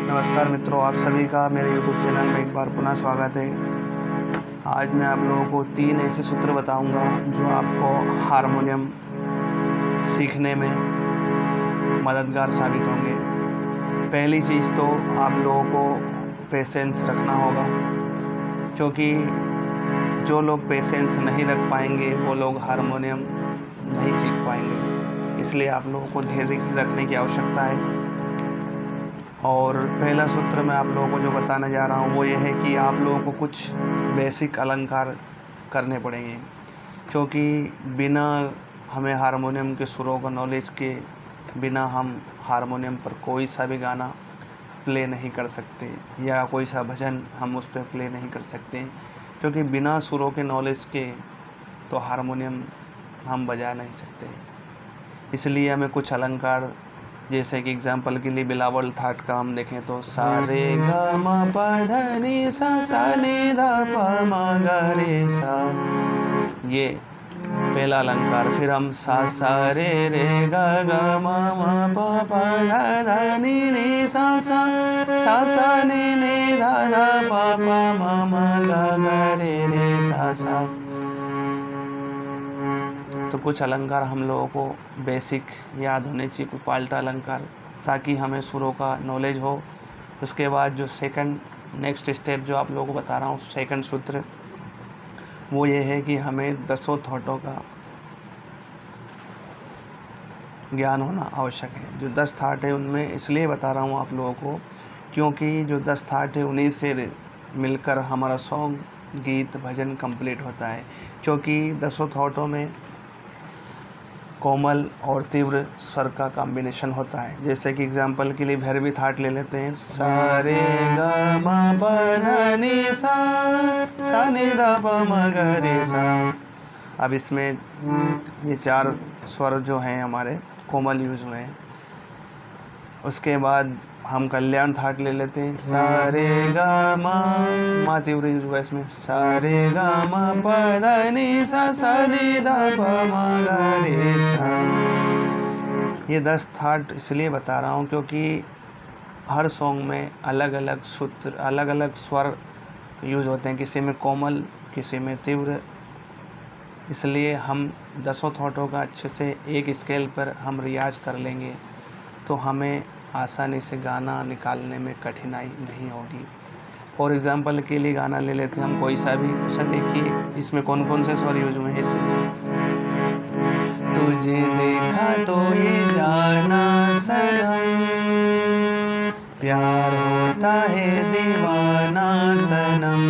नमस्कार मित्रों, आप सभी का मेरे YouTube चैनल में एक बार पुनः स्वागत है। आज मैं आप लोगों को 3 ऐसे सूत्र बताऊंगा जो आपको हारमोनियम सीखने में मददगार साबित होंगे। पहली चीज़ तो आप लोगों को पेशेंस रखना होगा, क्योंकि जो लोग पेशेंस नहीं रख पाएंगे वो लोग हारमोनियम नहीं सीख पाएंगे। इसलिए आप लोगों को धैर्य रखने की आवश्यकता है। और पहला सूत्र मैं आप लोगों को जो बताने जा रहा हूँ वो ये है कि आप लोगों को कुछ बेसिक अलंकार करने पड़ेंगे, क्योंकि बिना हमें हारमोनियम के सुरों का नॉलेज के बिना हम हारमोनियम पर कोई सा भी गाना प्ले नहीं कर सकते या कोई सा भजन हम उस पर प्ले नहीं कर सकते, क्योंकि बिना सुरों के नॉलेज के तो हारमोनियम हम बजा नहीं सकते। इसलिए हमें कुछ अलंकार, जैसे कि एग्जाम्पल के लिए बिलावल थाट का हम देखें तो सा रे ग म प ध नि सा नि ध प म ग रे सा, ये पहला अलंकार। फिर हम सा रे ग ग म प प ध नि सा नि ध प प म ग रे सा। तो कुछ अलंकार हम लोगों को बेसिक याद होने चाहिए, कोई पाल्टा अलंकार, ताकि हमें सुरों का नॉलेज हो। उसके बाद जो नेक्स्ट स्टेप जो आप लोगों को बता रहा हूँ, सेकंड सूत्र, वो ये है कि हमें 10 थॉटों का ज्ञान होना आवश्यक है। जो 10 थाट है उनमें इसलिए बता रहा हूँ आप लोगों को, क्योंकि जो 10 थाट है उन्हीं से मिलकर हमारा सॉन्ग, गीत, भजन कंप्लीट होता है। क्योंकि 10 थाटों में कोमल और तीव्र स्वर का कॉम्बिनेशन होता है। जैसे कि एग्जाम्पल के लिए भैरवी थाट ले लेते हैं, सा रे ग म प ध नि सा नि ध प म ग रे सा। अब इसमें ये 4 स्वर जो हैं हमारे कोमल यूज हुए हैं। उसके बाद हम कल्याण थाट ले लेते हैं, सा रे ग म तीव्र यूज हुआ इसमें, सा रे ग म प ध नि सा नि ध प म ग रे सा। ये 10 थाट इसलिए बता रहा हूँ क्योंकि हर सॉन्ग में अलग अलग सूत्र, अलग अलग स्वर यूज होते हैं, किसी में कोमल, किसी में तीव्र। इसलिए हम 10 थाटों का अच्छे से एक स्केल पर हम रियाज कर लेंगे तो हमें आसानी से गाना निकालने में कठिनाई नहीं होगी। फॉर एग्जांपल के लिए गाना ले लेते हैं हम कोई सा भी, उसे देखिए इसमें कौन कौन से स्वर यूज हुए हैं। तुझे देखा तो ये जाना सनम, प्यार होता है दीवाना सनम,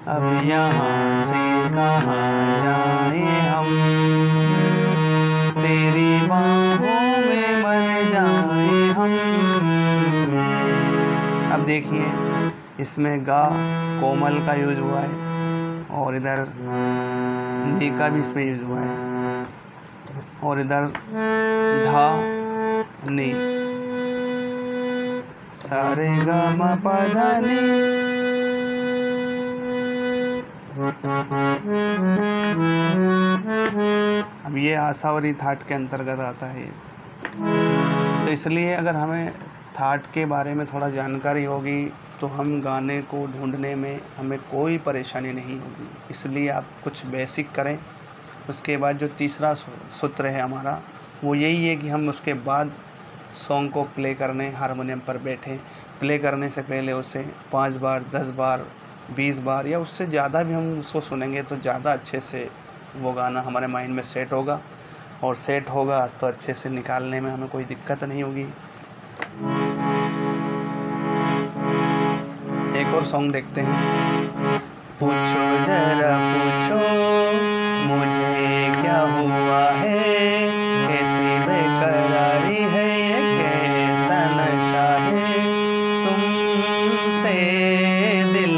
अब यहाँ से कहाँ जाए हम, तेरी बाहों में मर जाए हम। अब देखिए इसमें गा कोमल का यूज हुआ है और इधर नी का भी इसमें यूज हुआ है, और इधर धा नी, सा रे ग म प ध नि। अब ये आशावरी थाट के अंतर्गत आता है। तो इसलिए अगर हमें थाट के बारे में थोड़ा जानकारी होगी तो हम गाने को ढूंढने में हमें कोई परेशानी नहीं होगी। इसलिए आप कुछ बेसिक करें। उसके बाद जो तीसरा सूत्र है हमारा, वो यही है कि हम उसके बाद सॉन्ग को प्ले करने हारमोनियम पर बैठें। प्ले करने से पहले उसे 5 बार, 10 बार, 20 बार या उससे ज़्यादा भी हम उसको सुनेंगे तो ज़्यादा अच्छे से वो गाना हमारे माइंड में सेट होगा, और सेट होगा तो अच्छे से निकालने में हमें कोई दिक्कत नहीं होगी। एक और सॉन्ग देखते हैं। पूछो जरा पूछो मुझे क्या हुआ है, कैसी बेकरारी है, ये कैसा नशा है, तुमसे दिल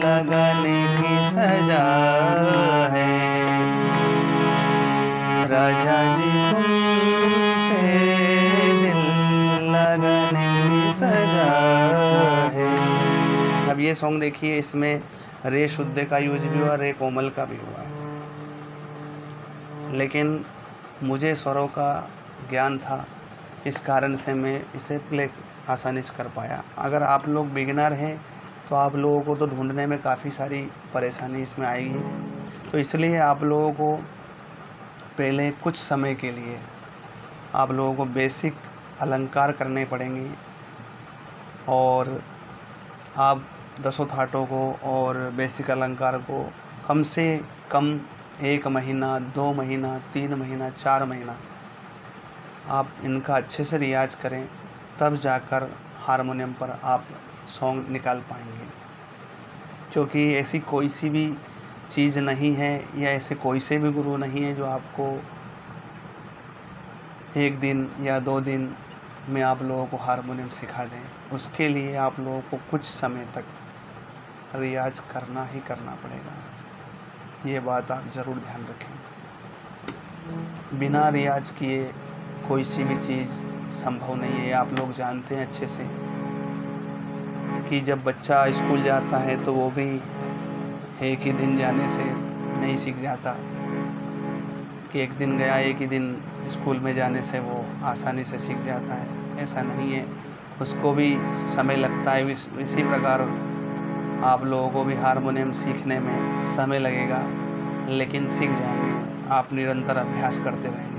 लगाने की सजा है, राजा जी तुमसे दिल लगाने की सजा है। अब ये सॉन्ग देखिए, इसमें रे शुद्ध का यूज भी हुआ, रे कोमल का भी हुआ, लेकिन मुझे स्वरों का ज्ञान था इस कारण से मैं इसे प्ले आसानी से कर पाया। अगर आप लोग बिगिनर हैं तो आप लोगों को तो ढूंढने में काफ़ी सारी परेशानी इसमें आएगी। तो इसलिए आप लोगों को पहले कुछ समय के लिए आप लोगों को बेसिक अलंकार करने पड़ेंगे और आप दसों थाटों को और बेसिक अलंकार को कम से कम 1 महीना, 2 महीना, 3 महीना, 4 महीना आप इनका अच्छे से रियाज करें, तब जाकर हारमोनियम पर आप सॉन्ग निकाल पाएंगे। क्योंकि ऐसी कोई सी भी चीज़ नहीं है या ऐसे कोई से भी गुरु नहीं है जो आपको 1 दिन या 2 दिन में आप लोगों को हारमोनियम सिखा दें। उसके लिए आप लोगों को कुछ समय तक रियाज करना ही करना पड़ेगा। ये बात आप ज़रूर ध्यान रखें। बिना रियाज किए कोई सी भी चीज़ संभव नहीं है। आप लोग जानते हैं अच्छे से कि जब बच्चा स्कूल जाता है तो वो भी एक ही दिन जाने से नहीं सीख जाता, कि एक दिन गया, एक ही दिन स्कूल में जाने से वो आसानी से सीख जाता है। ऐसा नहीं है, उसको भी समय लगता है। इसी प्रकार आप लोगों को भी हारमोनियम सीखने में समय लगेगा, लेकिन सीख जाएंगे। आप निरंतर अभ्यास करते रहेंगे।